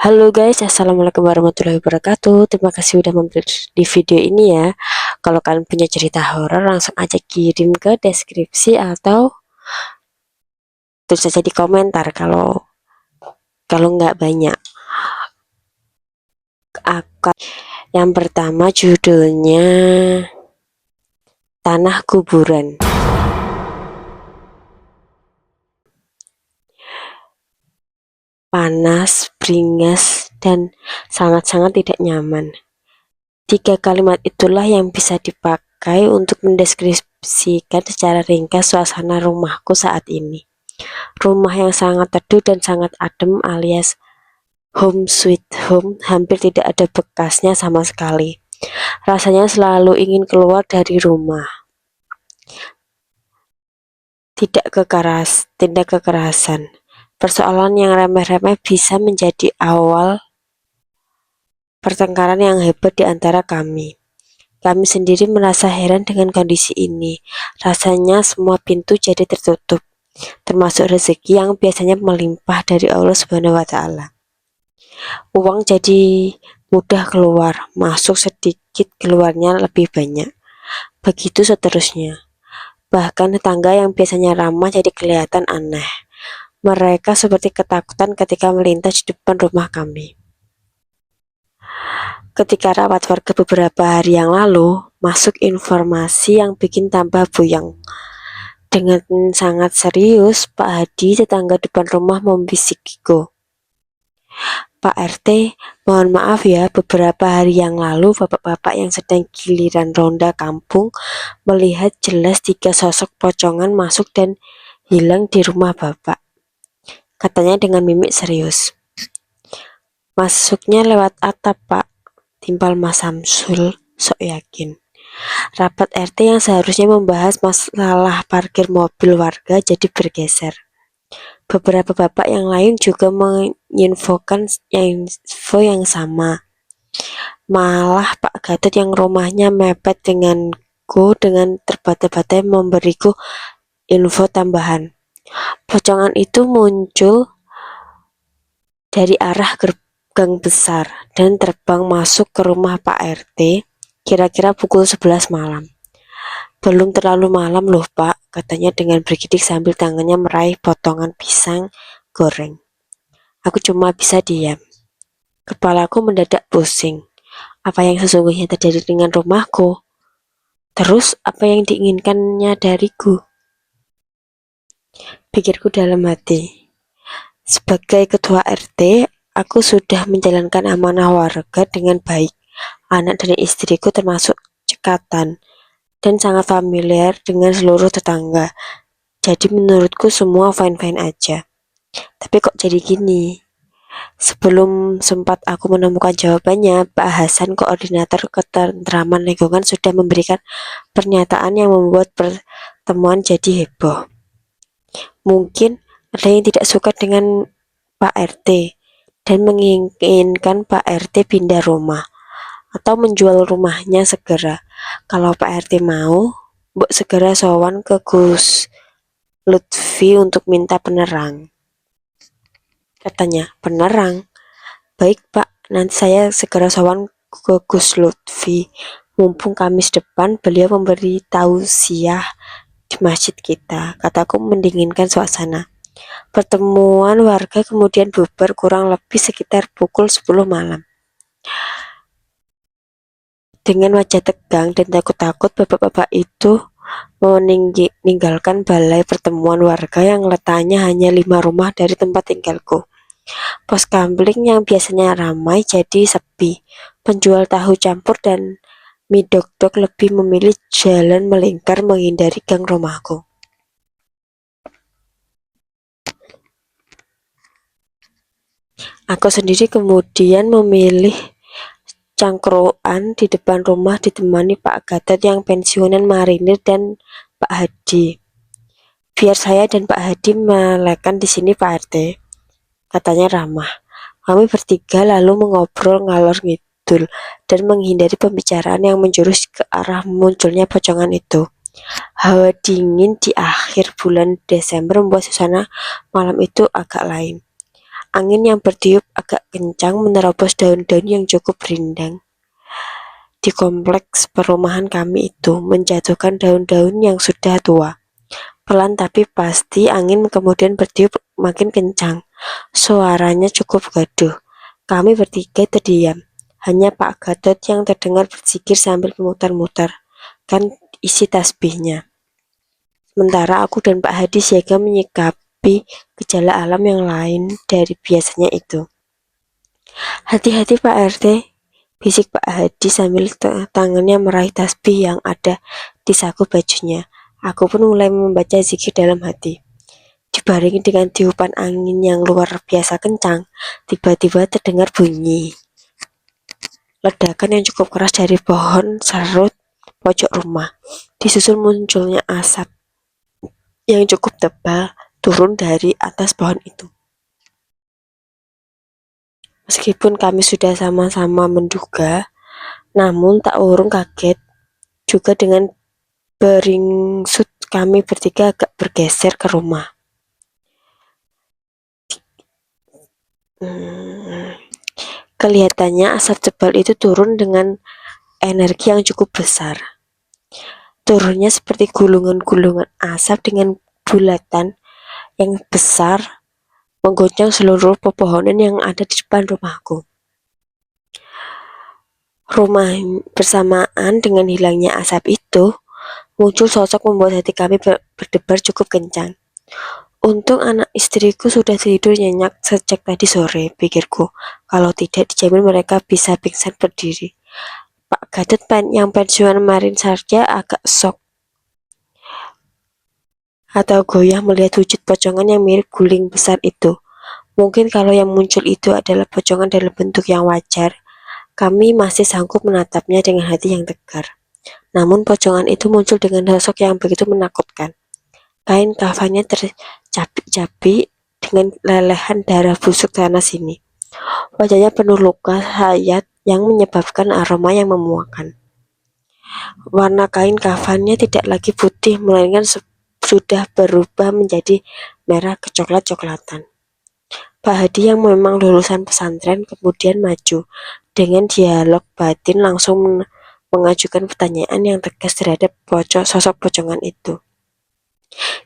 Halo guys, assalamualaikum warahmatullahi wabarakatuh. Terima kasih udah mampir di video ini ya. Kalau kalian punya cerita horor, langsung aja kirim ke deskripsi atau tulis saja di komentar. Kalau nggak banyak. Yang pertama judulnya Tanah Kuburan. Panas, beringas, dan sangat-sangat tidak nyaman. 3 kalimat itulah yang bisa dipakai untuk mendeskripsikan secara ringkas suasana rumahku saat ini. Rumah yang sangat teduh dan sangat adem alias home sweet home, hampir tidak ada bekasnya sama sekali. Rasanya selalu ingin keluar dari rumah. Tidak kekerasan. Persoalan yang remeh-remeh bisa menjadi awal pertengkaran yang hebat di antara kami. Kami sendiri merasa heran dengan kondisi ini. Rasanya semua pintu jadi tertutup, termasuk rezeki yang biasanya melimpah dari Allah Subhanahu wa Ta'ala. Uang jadi mudah keluar, masuk sedikit, keluarnya lebih banyak. Begitu seterusnya. Bahkan tetangga yang biasanya ramah jadi kelihatan aneh. Mereka seperti ketakutan ketika melintas di depan rumah kami. Ketika rapat warga beberapa hari yang lalu, masuk informasi yang bikin tambah buyang. Dengan sangat serius, Pak Hadi, tetangga depan rumah, membisikiku. Pak RT, mohon maaf ya, beberapa hari yang lalu bapak-bapak yang sedang giliran ronda kampung melihat jelas 3 sosok pocongan masuk dan hilang di rumah bapak. Katanya dengan mimik serius. Masuknya lewat atap, Pak, timpal Mas Samsul, sok yakin. Rapat RT yang seharusnya membahas masalah parkir mobil warga jadi bergeser. Beberapa bapak yang lain juga menginfokan info yang sama. Malah Pak Gatot yang rumahnya mepet denganku dengan terbata-bata memberiku info tambahan. Pocongan itu muncul dari arah gerbang besar dan terbang masuk ke rumah Pak RT kira-kira pukul 11 malam. Belum terlalu malam loh Pak, katanya dengan bergidik sambil tangannya meraih potongan pisang goreng. Aku cuma bisa diam. Kepalaku mendadak pusing. Apa yang sesungguhnya terjadi dengan rumahku? Terus apa yang diinginkannya dariku? Pikirku dalam hati. Sebagai ketua RT, aku sudah menjalankan amanah warga dengan baik. Anak dan istriku termasuk cekatan dan sangat familiar dengan seluruh tetangga. Jadi menurutku semua fine-fine aja. Tapi kok jadi gini? Sebelum sempat aku menemukan jawabannya, Pak Hasan, koordinator ketentraman lingkungan, sudah memberikan pernyataan yang membuat pertemuan jadi heboh. Mungkin ada yang tidak suka dengan Pak RT dan menginginkan Pak RT pindah rumah atau menjual rumahnya segera. Kalau Pak RT mau, Mbok segera sowan ke Gus Lutfi untuk minta penerang. Katanya, penerang? Baik Pak, nanti saya segera sowan ke Gus Lutfi. Mumpung Kamis depan beliau memberi tausiah di masjid kita, kataku mendinginkan suasana. Pertemuan warga kemudian bubar kurang lebih sekitar pukul 10 malam. Dengan wajah tegang dan takut-takut, bapak-bapak itu meninggalkan balai pertemuan warga yang letaknya hanya 5 rumah dari tempat tinggalku. Pos kamling yang biasanya ramai jadi sepi. Penjual tahu campur dan mie dok-dok lebih memilih jalan melingkar menghindari gang rumahku. Aku sendiri kemudian memilih cangkruan di depan rumah ditemani Pak Gatot yang pensiunan marinir dan Pak Hadi. Biar saya dan Pak Hadi melekan di sini Pak RT, katanya ramah. Kami bertiga lalu mengobrol ngalor ngidul dan menghindari pembicaraan yang menjurus ke arah munculnya pocongan itu. Hawa dingin di akhir bulan Desember membuat suasana malam itu agak lain. Angin yang bertiup agak kencang menerobos daun-daun yang cukup rindang di kompleks perumahan kami itu, menjatuhkan daun-daun yang sudah tua. Pelan tapi pasti angin kemudian bertiup makin kencang. Suaranya cukup gaduh. Kami bertiga terdiam. Hanya Pak Gatot yang terdengar berzikir sambil memutar-mutar kan isi tasbihnya. Sementara aku dan Pak Hadi siaga menyikapi gejala alam yang lain dari biasanya itu. Hati-hati Pak RT, bisik Pak Hadi sambil tangannya meraih tasbih yang ada di saku bajunya. Aku pun mulai membaca zikir dalam hati. Dibarengi dengan tiupan angin yang luar biasa kencang, tiba-tiba terdengar bunyi ledakan yang cukup keras dari pohon serut pojok rumah. Disusul munculnya asap yang cukup tebal turun dari atas pohon itu. Meskipun kami sudah sama-sama menduga, namun tak urung kaget juga dengan beringsut kami bertiga agak bergeser ke rumah. Kelihatannya asap tebal itu turun dengan energi yang cukup besar. Turunnya seperti gulungan-gulungan asap dengan bulatan yang besar menggoncang seluruh pepohonan yang ada di depan rumahku. Bersamaan dengan hilangnya asap itu, muncul sosok membuat hati kami berdebar cukup kencang. Untung anak istriku sudah tidur nyenyak sejak tadi sore, pikirku. Kalau tidak, dijamin mereka bisa pingsan berdiri. Pak Gatot yang pensiunan kemarin saja agak shock atau goyah melihat wujud pocongan yang mirip guling besar itu. Mungkin kalau yang muncul itu adalah pocongan dalam bentuk yang wajar, kami masih sanggup menatapnya dengan hati yang tegar. Namun pocongan itu muncul dengan sosok yang begitu menakutkan. Kain kafannya tercapik-capik dengan lelehan darah busuk sana sini. Wajahnya penuh luka hayat yang menyebabkan aroma yang memuakkan. Warna kain kafannya tidak lagi putih, melainkan sudah berubah menjadi merah kecoklat-coklatan. Pak Hadi yang memang lulusan pesantren kemudian maju dengan dialog batin langsung mengajukan pertanyaan yang tegas terhadap sosok pocongan itu.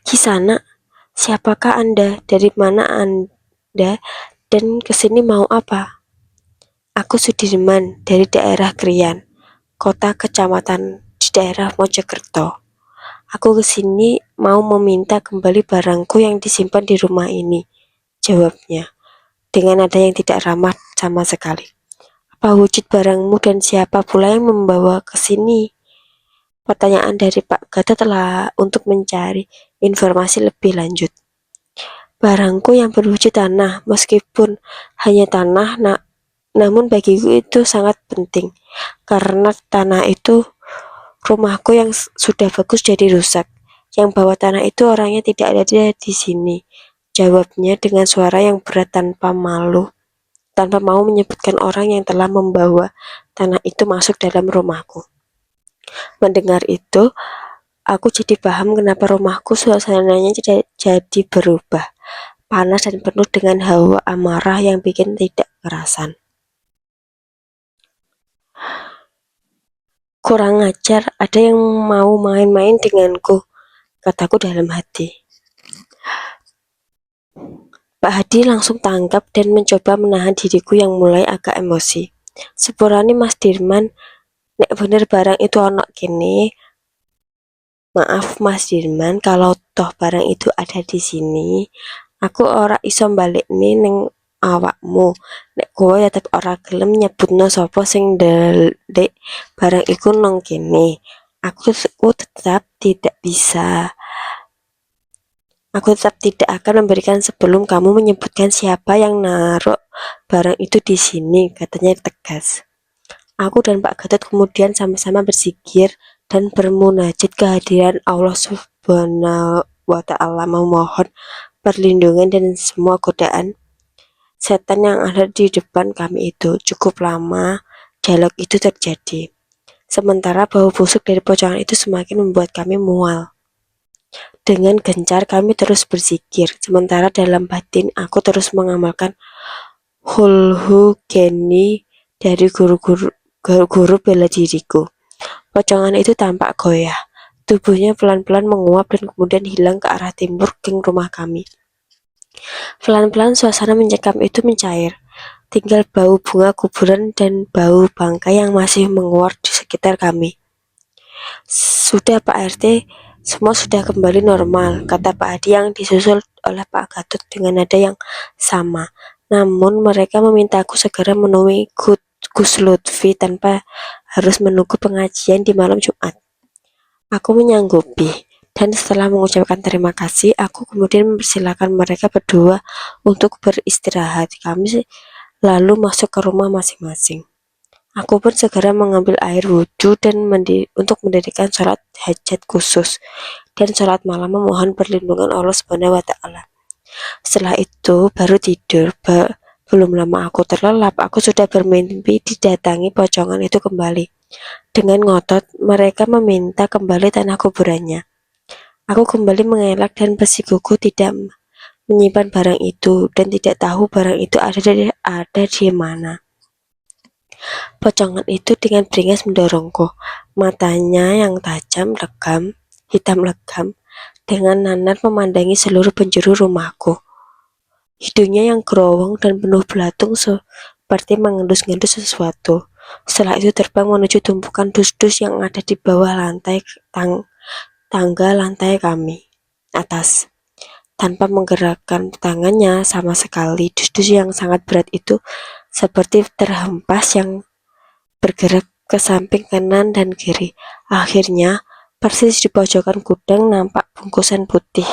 Kisana, siapakah Anda? Dari mana Anda? Dan kesini mau apa? Aku Sudirman dari daerah Krian, kota kecamatan di daerah Mojokerto. Aku kesini mau meminta kembali barangku yang disimpan di rumah ini, jawabnya, dengan nada yang tidak ramah sama sekali. Apa wujud barangmu dan siapa pula yang membawa ke sini? Pertanyaan dari Pak Gatot telah untuk mencari informasi lebih lanjut. Barangku yang berwujud tanah, meskipun hanya tanah, namun bagiku itu sangat penting, karena tanah itu rumahku yang sudah bagus jadi rusak. Yang bawa tanah itu orangnya tidak ada di sini, jawabnya dengan suara yang berat tanpa mau menyebutkan orang yang telah membawa tanah itu masuk dalam rumahku. Mendengar itu, aku jadi paham kenapa rumahku suasananya jadi berubah, panas dan penuh dengan hawa amarah yang bikin tidak kerasan. Kurang ajar, ada yang mau main-main denganku, kataku dalam hati. Pak Hadi langsung tanggap dan mencoba menahan diriku yang mulai agak emosi. Sepurane Mas Dirman, nek bener barang itu ono kene. Maaf Mas Dirman, kalau toh barang itu ada di sini, aku ora iso balekne ning awakmu. Nek kowe tetep ora gelem nyebutno sapa sing ndelik barang iku nang kene, aku tetap tidak bisa. Aku tetap tidak akan memberikan sebelum kamu menyebutkan siapa yang naruh barang itu di sini, katanya tegas. Aku dan Pak Gatot kemudian sama-sama berzikir dan bermunajat kehadiran Allah Subhanahu wa Ta'ala, memohon perlindungan dan semua godaan setan yang ada di depan kami itu. Cukup lama dialog itu terjadi. Sementara bau busuk dari pocongan itu semakin membuat kami mual. Dengan gencar kami terus berzikir, sementara dalam batin aku terus mengamalkan Hulhu Geni dari guru bela diriku. Pocongan itu tampak goyah. Tubuhnya pelan-pelan menguap dan kemudian hilang ke arah timur geng rumah kami. Pelan-pelan suasana mencekam itu mencair. Tinggal bau bunga kuburan dan bau bangkai yang masih menguap di sekitar kami. Sudah Pak RT, semua sudah kembali normal, kata Pak Adi yang disusul oleh Pak Gatot dengan nada yang sama. Namun mereka memintaku segera menemui Gus Lutfi tanpa harus menunggu pengajian di malam Jumat. Aku menyanggupi, dan setelah mengucapkan terima kasih, aku kemudian mempersilahkan mereka berdua untuk beristirahat. Kami lalu masuk ke rumah masing-masing. Aku pun segera mengambil air wudhu dan untuk mendirikan sholat hajat khusus dan sholat malam memohon perlindungan Allah Subhanahu wa Ta'ala. Setelah itu baru tidur. Belum lama aku terlelap, aku sudah bermimpi didatangi pocongan itu kembali. Dengan ngotot, mereka meminta kembali tanah kuburannya. Aku kembali mengelak dan bersikukuh tidak menyimpan barang itu dan tidak tahu barang itu ada di mana. Pocongan itu dengan beringas mendorongku. Matanya yang tajam hitam legam, dengan nanar memandangi seluruh penjuru rumahku. Hidungnya yang gerowong dan penuh belatung seperti mengendus-ngendus sesuatu. Setelah itu terbang menuju tumpukan dus-dus yang ada di bawah tangga lantai kami atas. Tanpa menggerakkan tangannya sama sekali, dus-dus yang sangat berat itu seperti terhempas yang bergerak ke samping kanan dan kiri. Akhirnya, persis di pojokan gudang nampak bungkusan putih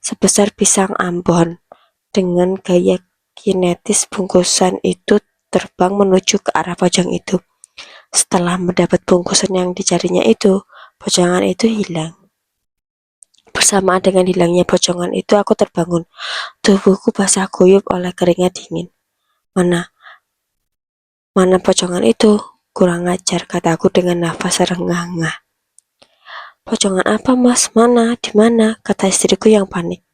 sebesar pisang Ambon. Dengan gaya kinetis bungkusan itu terbang menuju ke arah pojok itu. Setelah mendapat bungkusan yang dicarinya itu, pocongan itu hilang. Bersamaan dengan hilangnya pocongan itu, aku terbangun. Tubuhku basah kuyup oleh keringat dingin. Mana pocongan itu? Kurang ajar, kataku dengan nafas serengah-engah. Pocongan apa, Mas? Mana? Di mana? Kata istriku yang panik.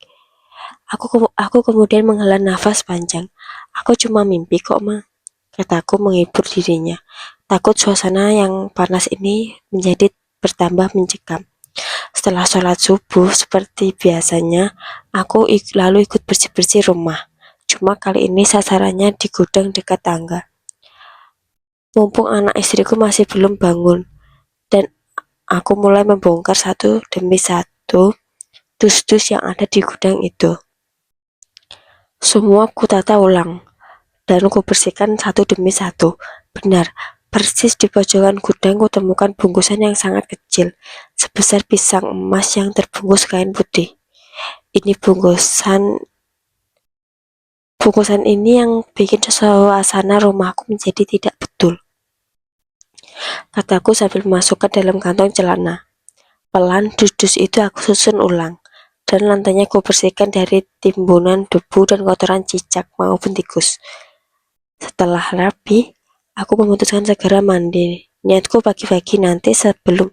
Aku kemudian menghela nafas panjang. Aku cuma mimpi kok, Ma, kataku menghibur dirinya. Takut suasana yang panas ini menjadi bertambah mencekam. Setelah sholat subuh, seperti biasanya, aku lalu ikut bersih-bersih rumah. Cuma kali ini sasarannya di gudang dekat tangga. Mumpung anak istriku masih belum bangun, dan aku mulai membongkar satu demi satu dus-dus yang ada di gudang itu. Semua kutata ulang, dan kubersihkan satu demi satu. Benar, persis di pojokan gudang kutemukan bungkusan yang sangat kecil, sebesar pisang emas yang terbungkus kain putih. Ini bungkusan ini yang bikin suasana rumahku menjadi tidak betul, kataku sambil memasukkan dalam kantong celana. Pelan dus-dus itu aku susun ulang, dan lantainya kubersihkan dari timbunan debu dan kotoran cicak maupun tikus. Setelah rapi, aku memutuskan segera mandi. Niatku pagi-pagi nanti sebelum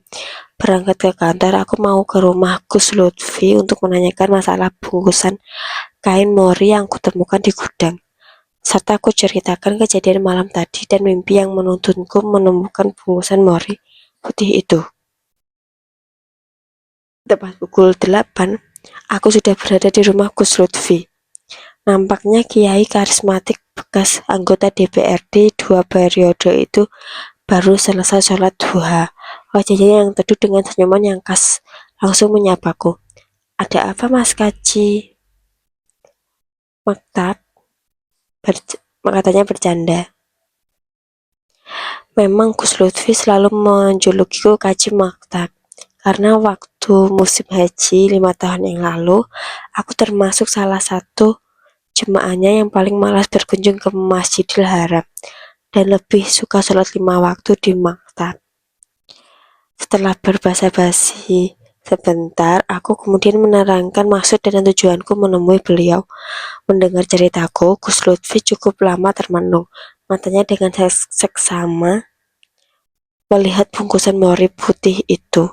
berangkat ke kantor, aku mau ke rumah Gus Lutfi untuk menanyakan masalah bungkusan kain mori yang kutemukan di gudang. Serta aku ceritakan kejadian malam tadi dan mimpi yang menuntunku menemukan bungkusan mori putih itu. Tepat pukul 8, aku sudah berada di rumah Gus Lutfi. Nampaknya kiai karismatik bekas anggota DPRD 2 periode itu baru selesai sholat duha. Wajahnya yang teduh dengan senyuman yang khas langsung menyapaku. Ada apa, Mas Kaji? Maktab, katanya bercanda. Memang Gus Lutfi selalu menjulukiku Kaji Maktab. Karena waktu musim haji 5 tahun yang lalu, aku termasuk salah satu jemaahnya yang paling malas berkunjung ke Masjidil Haram dan lebih suka sholat 5 waktu di maktab. Setelah berbasa-basi sebentar, aku kemudian menerangkan maksud dan tujuanku menemui beliau. Mendengar ceritaku, Gus Lutfi cukup lama termenung, matanya dengan seksama melihat bungkusan mori putih itu.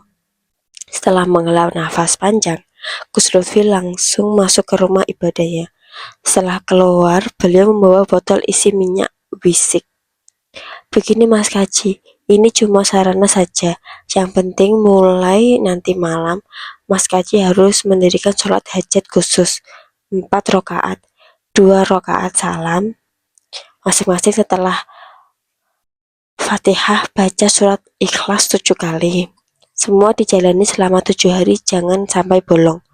Setelah menghela nafas panjang, Gus Lutfi langsung masuk ke rumah ibadahnya. Setelah keluar, beliau membawa botol isi minyak wisik. Begini Mas Kaji, ini cuma sarana saja. Yang penting mulai nanti malam, Mas Kaji harus mendirikan sholat hajat khusus 4 rakaat, 2 rakaat salam, masing-masing setelah Fatihah baca surat Ikhlas 7 kali. Semua dijalani selama 7 hari, jangan sampai bolong.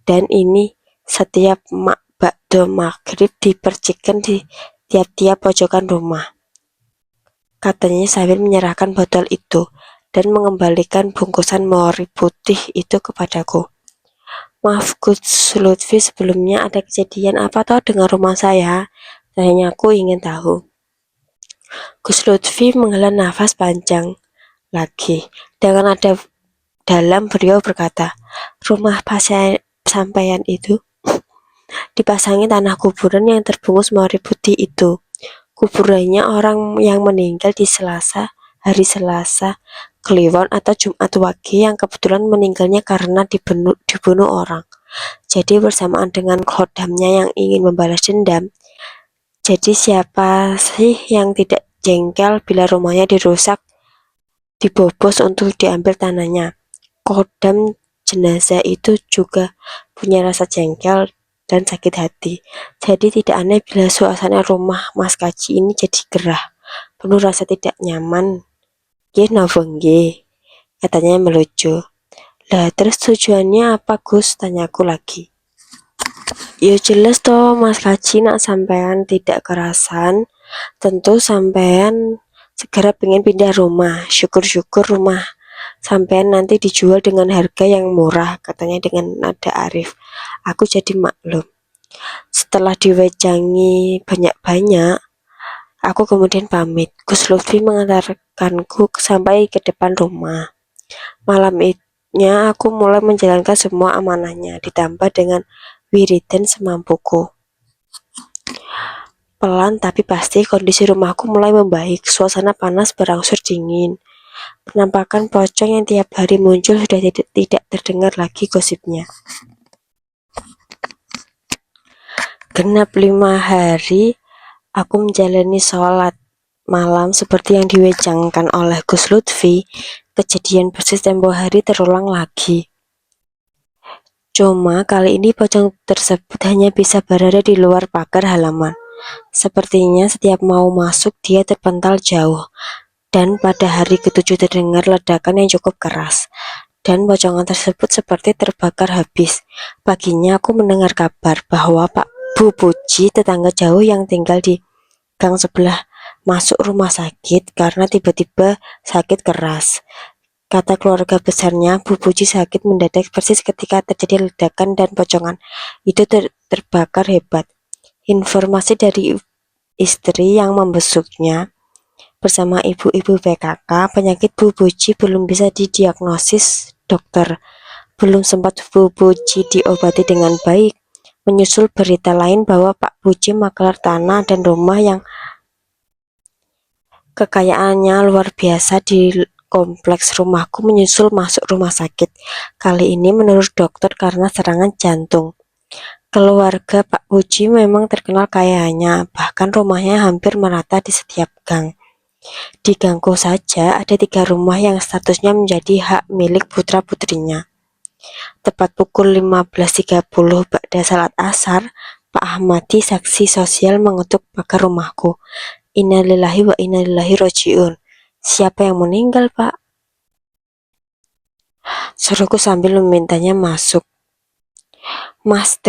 Dan ini setiap ba'da maghrib dipercikan di tiap-tiap pojokan rumah, katanya sambil menyerahkan botol itu dan mengembalikan bungkusan mori putih itu kepadaku. Maaf Gus Lutfi, sebelumnya ada kejadian apa toh dengan rumah saya? Tanyaku ingin tahu. Gus Lutfi menghela nafas panjang lagi. Dengan nada dalam beliau berkata, rumah pasien sampean itu dipasangi tanah kuburan yang terbungkus mori putih itu. Kuburannya orang yang meninggal di hari Selasa, Kliwon atau Jumat Wage yang kebetulan meninggalnya karena dibunuh orang. Jadi bersamaan dengan khodamnya yang ingin membalas dendam. Jadi siapa sih yang tidak jengkel bila rumahnya dirusak, dibobos untuk diambil tanahnya? Khodam jenazah itu juga punya rasa jengkel dan sakit hati. Jadi tidak aneh bila suasana rumah Mas Kaji ini jadi gerah, penuh rasa tidak nyaman. Nggih napa nggih? Katanya melucu. Lah terus tujuannya apa Gus? Tanyaku lagi. Ya jelas toh Mas Kaji, nak sampean tidak kerasan, tentu sampean segera pengen pindah rumah. Syukur-syukur rumah sampean nanti dijual dengan harga yang murah, katanya dengan nada arif. Aku jadi maklum. Setelah diwejangi banyak-banyak, aku kemudian pamit. Gus Lutfi mengantarkanku sampai ke depan rumah. Malamnya aku mulai menjalankan semua amanahnya, ditambah dengan wiridan semampuku. Pelan tapi pasti kondisi rumahku mulai membaik. Suasana panas berangsur dingin. Penampakan pocong yang tiap hari muncul sudah tidak terdengar lagi gosipnya. Genap 5 hari aku menjalani sholat malam seperti yang diwejangkan oleh Gus Lutfi. Kejadian persis tempo hari terulang lagi. Cuma kali ini pocong tersebut hanya bisa berada di luar pagar halaman. Sepertinya setiap mau masuk dia terpental jauh. Dan pada hari ketujuh terdengar ledakan yang cukup keras. Dan pocongan tersebut seperti terbakar habis. Paginya aku mendengar kabar bahwa Bu Puji, tetangga jauh yang tinggal di gang sebelah, masuk rumah sakit karena tiba-tiba sakit keras. Kata keluarga besarnya, Bu Puji sakit mendadak persis ketika terjadi ledakan dan pocongan itu terbakar hebat. Informasi dari istri yang membesuknya bersama ibu-ibu PKK, penyakit Bu Puji belum bisa didiagnosis dokter. Belum sempat Bu Puji diobati dengan baik, menyusul berita lain bahwa Pak Puji makelar tanah dan rumah yang kekayaannya luar biasa di kompleks rumahku menyusul masuk rumah sakit. Kali ini menurut dokter karena serangan jantung. Keluarga Pak Puji memang terkenal kayanya, bahkan rumahnya hampir merata di setiap gang. Di gangku saja ada 3 rumah yang statusnya menjadi hak milik putra-putrinya. Tepat pukul 15.30 ba'da salat asar, Pak Ahmadi, saksi sosial, mengetuk pagar rumahku. Innalillahi wa inna ilaihi rajiun. Siapa yang meninggal, Pak? Suruhku sambil memintanya masuk. Mas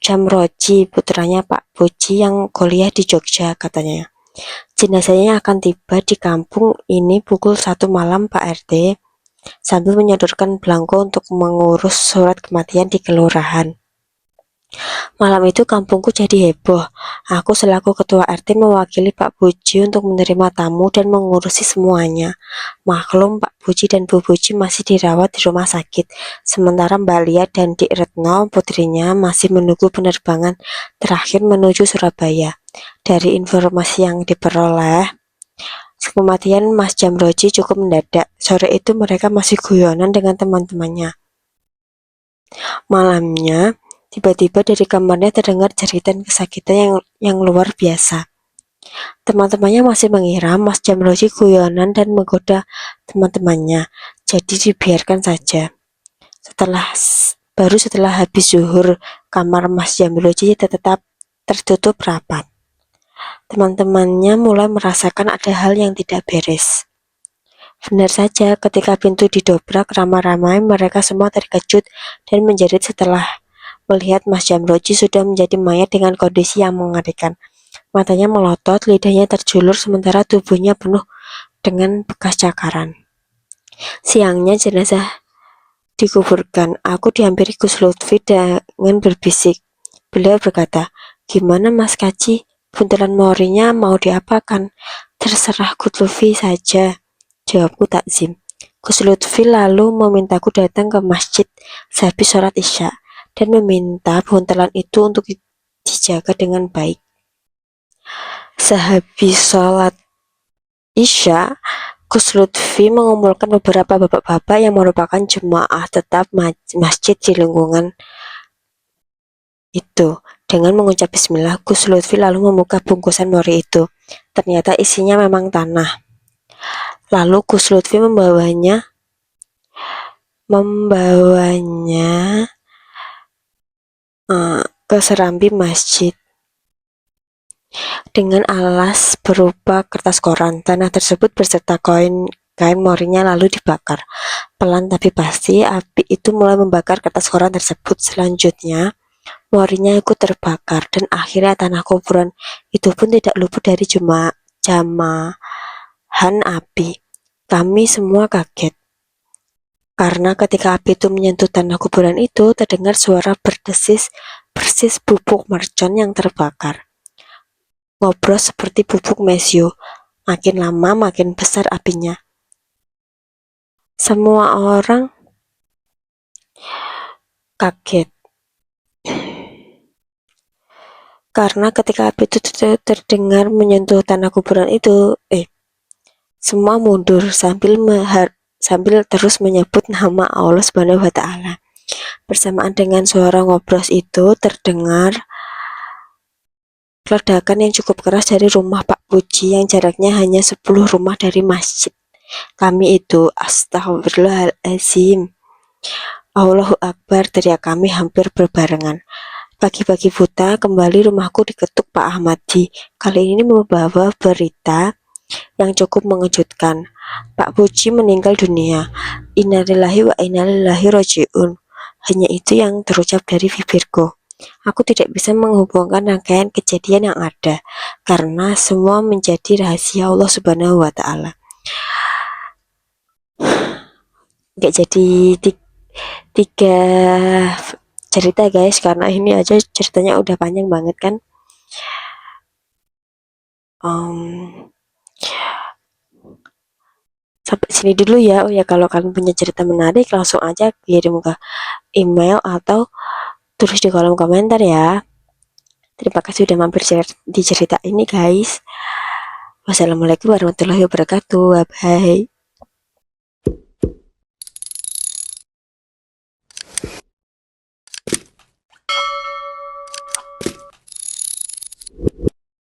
Jamroji, putranya Pak Puji yang kuliah di Jogja, katanya. Jenazahnya akan tiba di kampung ini pukul 1 malam, Pak RT. Sambil menyodorkan belangko untuk mengurus surat kematian di kelurahan. Malam itu kampungku jadi heboh. Aku selaku ketua RT mewakili Pak Puji untuk menerima tamu dan mengurusi semuanya. Maklum Pak Puji dan Bu Puji masih dirawat di rumah sakit, sementara Mbak Lia dan Dik Retno, putrinya, masih menunggu penerbangan terakhir menuju Surabaya. Dari informasi yang diperoleh, kematian Mas Jamroji cukup mendadak. Sore itu mereka masih guyonan dengan teman-temannya. Malamnya, Tiba-tiba dari kamarnya terdengar jeritan kesakitan yang luar biasa. Teman-temannya masih mengira Mas Jamroji guyonan dan menggoda teman-temannya, jadi dibiarkan saja. Baru setelah habis zuhur, kamar Mas Jamroji tetap tertutup rapat. Teman-temannya mulai merasakan ada hal yang tidak beres. Benar saja, ketika pintu didobrak ramai-ramai, mereka semua terkejut dan menjerit setelah melihat Mas Jamroji sudah menjadi mayat dengan kondisi yang mengerikan. Matanya melotot, lidahnya terjulur, sementara tubuhnya penuh dengan bekas cakaran. Siangnya jenazah dikuburkan. Aku dihampiri Gus Lutfi dengan berbisik. Beliau berkata, "Gimana Mas Kaji? Buntelan morinya mau diapakan?" "Terserah Gus Lutfi saja," jawabku takzim. Gus Lutfi lalu memintaku datang ke masjid sehabis sholat Isya dan meminta buntelan itu untuk dijaga dengan baik. Sehabis sholat Isya, Gus Lutfi mengumpulkan beberapa bapak-bapak yang merupakan jemaah tetap masjid di lingkungan itu. Dengan mengucap bismillah, Gus Lutfi lalu membuka bungkusan mori itu. Ternyata isinya memang tanah. Lalu Gus Lutfi membawanya ke serambi masjid dengan alas berupa kertas koran. Tanah tersebut beserta kain morinya lalu dibakar. Pelan tapi pasti, api itu mulai membakar kertas koran tersebut. Selanjutnya, morinya ikut terbakar dan akhirnya tanah kuburan itu pun tidak luput dari jamahan api. Kami semua kaget. Karena ketika api itu menyentuh tanah kuburan itu, terdengar suara berdesis persis bubuk mercon yang terbakar. Ngobros seperti bubuk mesio. Makin lama makin besar apinya. Semua orang kaget. Karena ketika api itu terdengar menyentuh tanah kuburan itu, semua mundur sambil terus menyebut nama Allah Subhanahu wa Ta'ala. Bersamaan dengan suara ngobros itu terdengar ledakan yang cukup keras dari rumah Pak Puji yang jaraknya hanya 10 rumah dari masjid kami itu. Astagfirullahaladzim, Allahu Akbar, teriak kami hampir berbarengan. Pagi-pagi buta, kembali rumahku diketuk Pak Ahmadi. Kali ini membawa berita yang cukup mengejutkan. Pak Puji meninggal dunia. Innalillahi wa inna ilaihi raji'un. Hanya itu yang terucap dari bibirku. Aku tidak bisa menghubungkan rangkaian kejadian yang ada, karena semua menjadi rahasia Allah Subhanahu wa Ta'ala. Gak jadi tiga cerita guys, karena ini aja ceritanya udah panjang banget kan. Sampai sini dulu ya. Oh ya, kalau kalian punya cerita menarik langsung aja kirim ke email atau tulis di kolom komentar ya. Terima kasih sudah mampir di cerita ini guys. Wassalamualaikum warahmatullahi wabarakatuh. Bye bye.